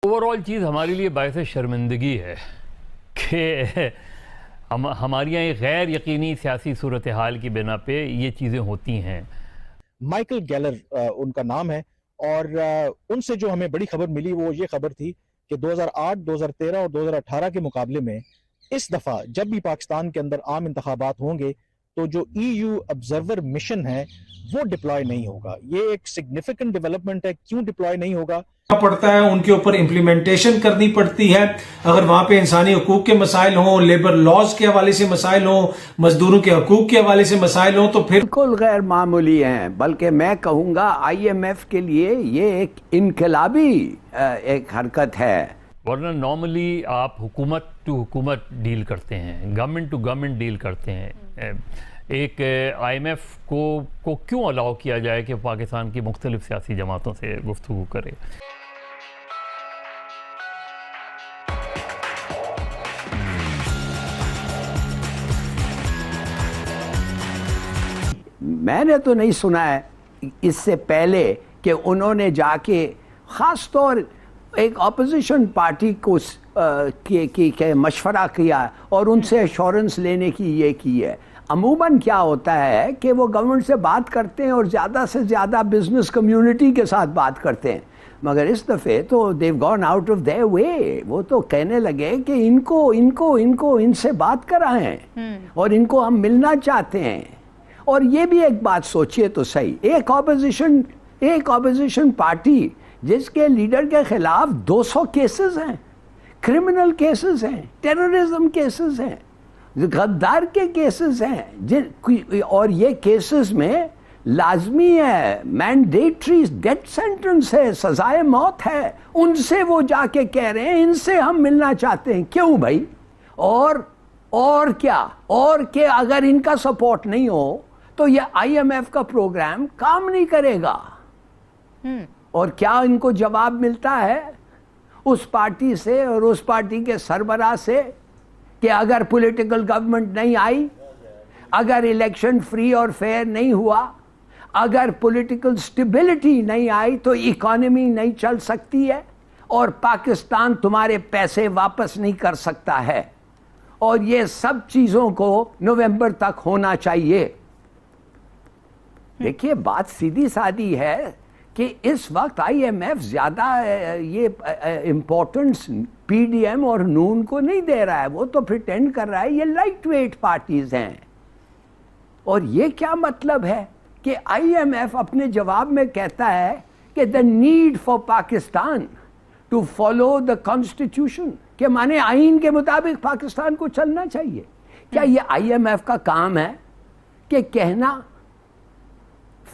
Overall चीज़ हमारे लिए बायस शर्मिंदगी है कि हमारे यहाँ एक गैर यकीनी सियासी सूरत हाल की बिना पे ये चीज़ें होती हैं। माइकल गैलर उनका नाम है और उनसे जो हमें बड़ी खबर मिली वो ये खबर थी कि 2008, 2013 और 2018 के मुकाबले में इस दफ़ा जब भी पाकिस्तान के अंदर आम इंतखाबात होंगे तो जो EU ऑब्जर्वर मिशन है वो डिप्लॉय नहीं होगा। ये एक सिग्निफिकेंट डेवलपमेंट है। क्यों डिप्लॉय नहीं होगा पड़ता है, उनके ऊपर इम्प्लीमेंटेशन करनी पड़ती है। अगर वहां पे इंसानी हकूक के मसाइल हों, लेबर लॉज के हवाले से मसाइल हों, मजदूरों के हकूक के हवाले से मसाइल हों, तो फिर बिल्कुल गैर मामूली हैं। बल्कि मैं कहूँगा IMF के लिए ये एक इनकलाबी एक हरकत है। वरना नॉर्मली आप हुकूमत टू हुकूमत डील करते हैं, गवर्नमेंट टू गवर्नमेंट डील करते हैं। एक IMF को क्यों अलाउ किया जाए कि पाकिस्तान की मुख्तलिफ सियासी जमातों से गुफ्तगू करे। मैंने तो नहीं सुना है इससे पहले कि उन्होंने जाके ख़ास तौर एक अपोजिशन पार्टी को के मशवरा किया और उनसे एश्योरेंस लेने की ये की है। अमूमन क्या होता है कि वो गवर्नमेंट से बात करते हैं और ज़्यादा से ज़्यादा बिजनेस कम्युनिटी के साथ बात करते हैं, मगर इस दफ़े तो they've gone out of their way. वो तो कहने लगे कि इनको इनसे बात कराएं और इनको हम मिलना चाहते हैं। और ये भी एक बात सोचिए तो सही, एक ऑपोजिशन पार्टी जिसके लीडर के खिलाफ 200 केसेस हैं, क्रिमिनल केसेस हैं, टेररिज्म केसेस हैं, गद्दार के केसेस हैं, और ये केसेस में लाजमी है, मैंडेटरी डेथ सेंटेंस है, सजाए मौत है, उनसे वो जाके कह रहे हैं इनसे हम मिलना चाहते हैं। क्यों भाई? और क्या? और कि अगर इनका सपोर्ट नहीं हो तो ये IMF का प्रोग्राम काम नहीं करेगा। और क्या इनको जवाब मिलता है उस पार्टी से और उस पार्टी के सरबराह से कि अगर पॉलिटिकल गवर्नमेंट नहीं आई, अगर इलेक्शन फ्री और फेयर नहीं हुआ, अगर पॉलिटिकल स्टेबिलिटी नहीं आई तो इकोनॉमी नहीं चल सकती है और पाकिस्तान तुम्हारे पैसे वापस नहीं कर सकता है। और ये सब चीज़ों को नवंबर तक होना चाहिए। देखिए, बात सीधी सादी है कि इस वक्त IMF ज़्यादा ये इम्पोर्टेंस PDM और नून को नहीं दे रहा है। वो तो प्रिटेंड कर रहा है ये लाइट वेट पार्टीज हैं। और ये क्या मतलब है कि IMF अपने जवाब में कहता है कि the need for Pakistan to follow the constitution, के माने आइन के मुताबिक पाकिस्तान को चलना चाहिए। क्या ये IMF का काम है कि कहना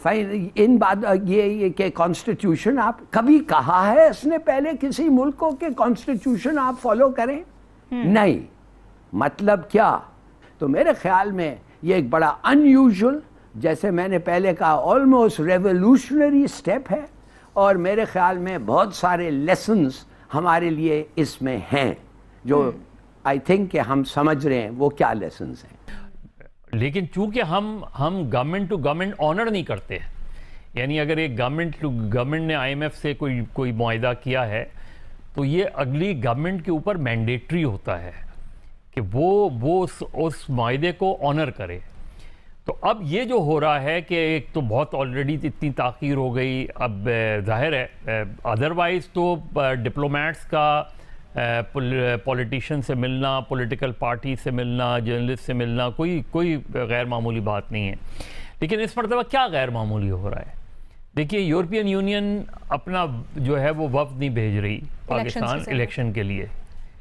इन बात ये कि कॉन्स्टिट्यूशन आप कभी कहा है इसने पहले किसी मुल्क को कि कॉन्स्टिट्यूशन आप फॉलो करें? नहीं। मतलब क्या? तो मेरे ख्याल में ये एक बड़ा अनयूजुअल, जैसे मैंने पहले कहा, ऑलमोस्ट रेवोल्यूशनरी स्टेप है। और मेरे ख्याल में बहुत सारे लेसन्स हमारे लिए इसमें हैं जो आई थिंक कि हम समझ रहे हैं वो क्या लेसन्स हैं। लेकिन चूंकि हम गवर्नमेंट टू गवर्नमेंट ऑनर नहीं करते, यानी अगर एक गवर्नमेंट टू गवर्नमेंट ने IMF से कोई मुआहिदा किया है तो ये अगली गवर्नमेंट के ऊपर मैंडेटरी होता है कि वो उस मुआहिदे को ऑनर करे। तो अब ये जो हो रहा है कि एक तो बहुत ऑलरेडी इतनी ताख़ीर हो गई, अब जाहिर है अदरवाइज़ तो डिप्लोमेट्स का पॉलिटिशियन से मिलना, पॉलिटिकल पार्टी से मिलना, जर्नलिस्ट से मिलना कोई गैर मामूली बात नहीं है। लेकिन इस मरतबा क्या गैर मामूली हो रहा है? देखिए, यूरोपियन यूनियन अपना जो है वो वफ्द नहीं भेज रही पाकिस्तान इलेक्शन के लिए,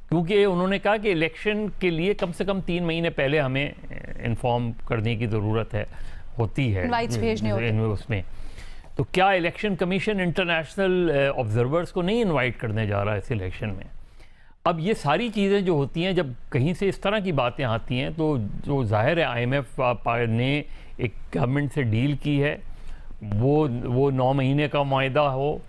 क्योंकि उन्होंने कहा कि इलेक्शन के लिए कम से कम 3 महीने पहले हमें इन्फॉर्म करने की ज़रूरत होती है उसमें। तो क्या इलेक्शन कमीशन इंटरनेशनल ऑब्जर्वर्स को नहीं इनवाइट करने जा रहा है इस इलेक्शन में? अब ये सारी चीज़ें जो होती हैं, जब कहीं से इस तरह की बातें आती हैं तो जो जाहिर है IMF ने एक गवर्नमेंट से डील की है, वो 9 महीने का मुआहिदा हो,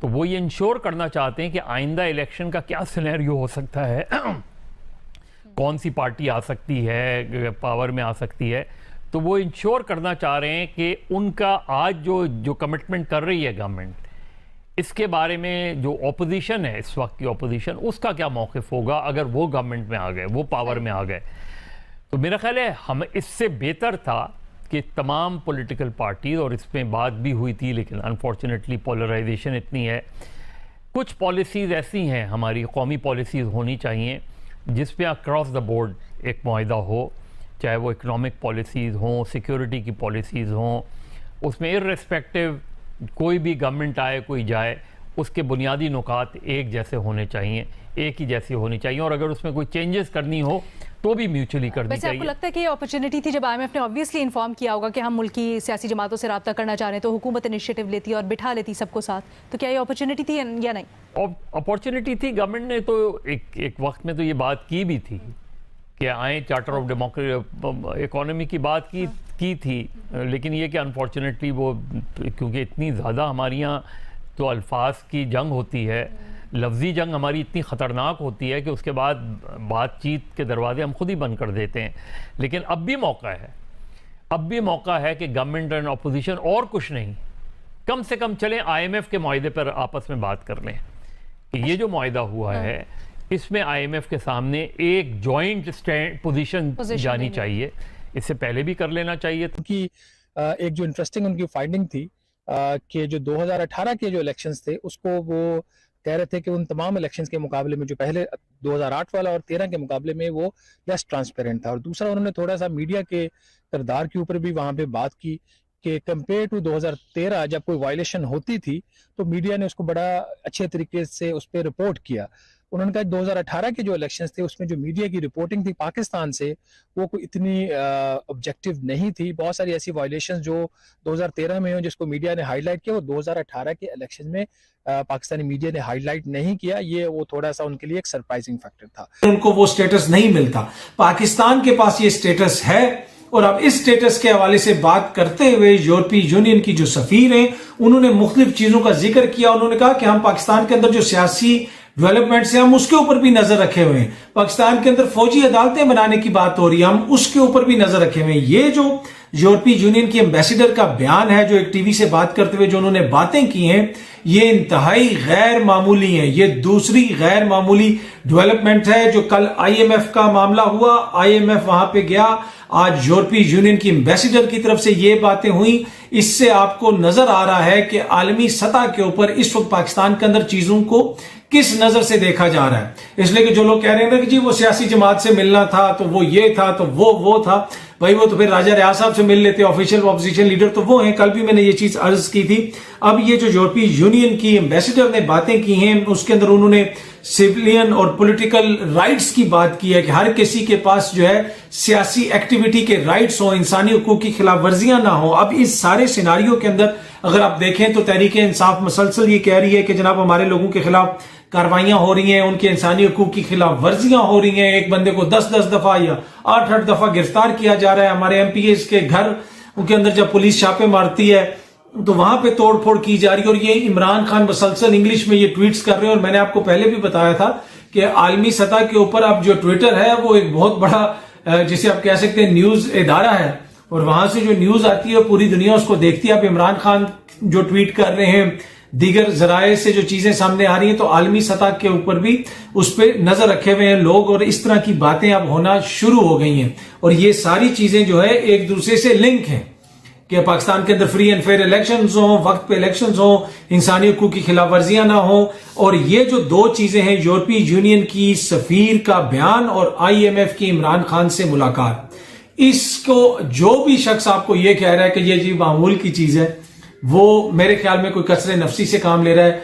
तो वो ये इंश्योर करना चाहते हैं कि आइंदा इलेक्शन का क्या सिनेरियो हो सकता है, कौन सी पार्टी आ सकती है, पावर में आ सकती है। तो वो इंश्योर करना चाह रहे हैं कि उनका आज जो कमिटमेंट कर रही है गवर्नमेंट इसके बारे में जो ऑपोजिशन है, इस वक्त की ऑपोजिशन, उसका क्या मौक़िफ़ होगा अगर वो गवर्नमेंट में आ गए, वो पावर में आ गए? तो मेरा ख्याल है हम इससे बेहतर था कि तमाम पॉलिटिकल पार्टीज़, और इसमें बात भी हुई थी लेकिन अनफॉर्चुनेटली पोलराइजेशन इतनी है, कुछ पॉलिसीज़ ऐसी हैं हमारी कौमी पॉलिसीज़ होनी चाहिए जिसमें अक्रॉस द बोर्ड एक मुआहिदा हो, चाहे वो इकनॉमिक पॉलिसीज़ हों, सिक्योरिटी की पॉलिसीज़ हों, उसमें इर्रेस्पेक्टिव कोई भी गवर्नमेंट आए कोई जाए, उसके बुनियादी नुकात एक जैसे होने चाहिए, एक ही जैसी होनी चाहिए, और अगर उसमें कोई चेंजेस करनी हो तो भी म्यूचुअली करनी वैसे चाहिए। आपको लगता है कि ये अपॉर्चुनिटी थी जब IMF ने ऑब्वियसली इन्फॉर्म किया होगा कि हम मुल्की सियासी जमातों से रब्ता करना चाह रहे हैं, तो हुकूमत इनिशिएटिव लेती और बिठा लेती सबको साथ, तो क्या ये अपॉर्चुनिटी थी या नहीं? अपॉर्चुनिटी थी। गवर्नमेंट ने तो एक वक्त में तो ये बात की भी थी कि आए, चार्टर ऑफ डेमोक्रेसी इकोनॉमी की बात की थी, लेकिन ये कि अनफॉर्चुनेटली वो, क्योंकि इतनी ज़्यादा हमारे यहाँ तो अल्फाज की जंग होती है, लफ्ज़ी जंग हमारी इतनी ख़तरनाक होती है कि उसके बाद बातचीत के दरवाजे हम खुद ही बंद कर देते हैं। लेकिन अब भी मौका है कि गवर्नमेंट एंड अपोजिशन, और कुछ नहीं, कम से कम चलें IMF के मुआहिदे पर आपस में बात कर लें कि ये जो मुआहिदा हुआ है इसमें IMF के सामने एक जॉइंट स्टैंड पोजीशन जानी चाहिए। इससे पहले भी कर लेना चाहिए। उनकी एक जो इंटरेस्टिंग उनकी फाइंडिंग थी कि जो 2018 के जो इलेक्शंस थे उसको वो कह रहे थे कि उन तमाम इलेक्शंस के मुकाबले में जो पहले 2008 वाला और 13 के मुकाबले में वो लेस ट्रांसपेरेंट था। और दूसरा उन्होंने थोड़ा सा मीडिया के किरदार के ऊपर भी वहाँ पे बात की कि कंपेयर टू 2013 जब कोई वायलेशन होती थी तो मीडिया ने उसको बड़ा अच्छे तरीके से उस पर रिपोर्ट किया। उन्होंने कहा 2018 के जो इलेक्शंस थे उसमें जो मीडिया की रिपोर्टिंग थी पाकिस्तान से वो कोई इतनी ऑब्जेक्टिव नहीं थी। बहुत सारी ऐसी वायलेशंस जो 2013 में हो जिसको मीडिया ने हाईलाइट किया, वो 2018 के इलेक्शन में पाकिस्तानी मीडिया ने हाईलाइट नहीं किया। ये वो थोड़ा सा उनके लिए एक सरप्राइजिंग फैक्टर था। उनको वो स्टेटस नहीं मिलता, पाकिस्तान के पास ये स्टेटस है। और अब इस स्टेटस के हवाले से बात करते हुए यूरोपीय यूनियन की जो सफीर हैं उन्होंने मुख्तलिफ चीजों का जिक्र किया। उन्होंने कहा कि हम पाकिस्तान के अंदर जो सियासी डेवलपमेंट से हम उसके ऊपर भी नजर रखे हुए हैं। पाकिस्तान के अंदर फौजी अदालतें बनाने की बात हो रही है, हम उसके ऊपर भी नजर रखे हुए हैं। ये जो यूरोपीय यूनियन की एम्बेसडर का बयान है, जो एक टीवी से बात करते हुए जो उन्होंने बातें की हैं, ये इंतहाई गैर मामूली है। ये दूसरी गैर मामूली डेवलपमेंट है। जो कल IMF का मामला हुआ, IMF वहां पे गया, आज यूरोपीय यूनियन की एम्बेसडर की तरफ से ये बातें हुई। इससे आपको नजर आ रहा है कि आलमी सतह के ऊपर इस वक्त पाकिस्तान के अंदर चीजों को किस नजर से देखा जा रहा है। इसलिए कि जो लोग कह रहे हैं ना कि जी वो सियासी जमात से मिलना था तो वो ये था तो वो था, भाई वो तो फिर राजा रियाज साहब से मिल लेते, ऑफिशियल ऑपोजिशन लीडर तो वो हैं। कल भी मैंने ये चीज अर्ज की थी। अब ये जो यूरोपीय यूनियन की एम्बेसडर ने बातें की हैं उसके अंदर उन्होंने सिविलियन और पॉलिटिकल राइट्स की बात की है कि हर किसी के पास जो है सियासी एक्टिविटी के राइट्स हो, इंसानी हुकूक की खिलाफ वर्जियां ना हो। अब इस सारे सिनारियों के अंदर अगर आप देखें तो तहरीक इंसाफ मसलसल ये कह रही है कि जनाब हमारे लोगों के खिलाफ कार्रवाइयां हो रही हैं, उनके इंसानी हुकूक की खिलाफ वर्जियां हो रही हैं। एक बंदे को 10-10 दफा या 8-8 दफा गिरफ्तार किया जा रहा है। हमारे MPs के घर उनके अंदर जब पुलिस छापे मारती है तो वहां पे तोड़फोड़ की जा रही है। और ये इमरान खान मसलसल इंग्लिश में ये ट्वीट्स कर रहे हैं। और मैंने आपको पहले भी बताया था कि आलमी सतह के ऊपर अब जो ट्विटर है वो एक बहुत बड़ा जिसे आप कह सकते हैं न्यूज इदारा है, और वहां से जो न्यूज आती है पूरी दुनिया उसको देखती है। अब इमरान खान जो ट्वीट कर रहे हैं, दीगर जराए से जो चीजें सामने आ रही हैं, तो आलमी सतह के ऊपर भी उस पर नजर रखे हुए हैं लोग, और इस तरह की बातें अब होना शुरू हो गई हैं। और ये सारी चीजें जो है एक दूसरे से लिंक हैं कि पाकिस्तान के अंदर फ्री एंड फेयर इलेक्शंस हो, वक्त पे इलेक्शंस हो, इंसानी हुकूक की खिलाफ वर्जियां ना हो। और ये जो दो चीजें हैं, यूरोपीय यूनियन की सफीर का बयान और IMF की इमरान खान से मुलाकात, इसको जो भी शख्स आपको ये कह रहा है कि ये जी मामूल की चीज है, वो मेरे ख्याल में कोई कसरे नफसी से काम ले रहा है।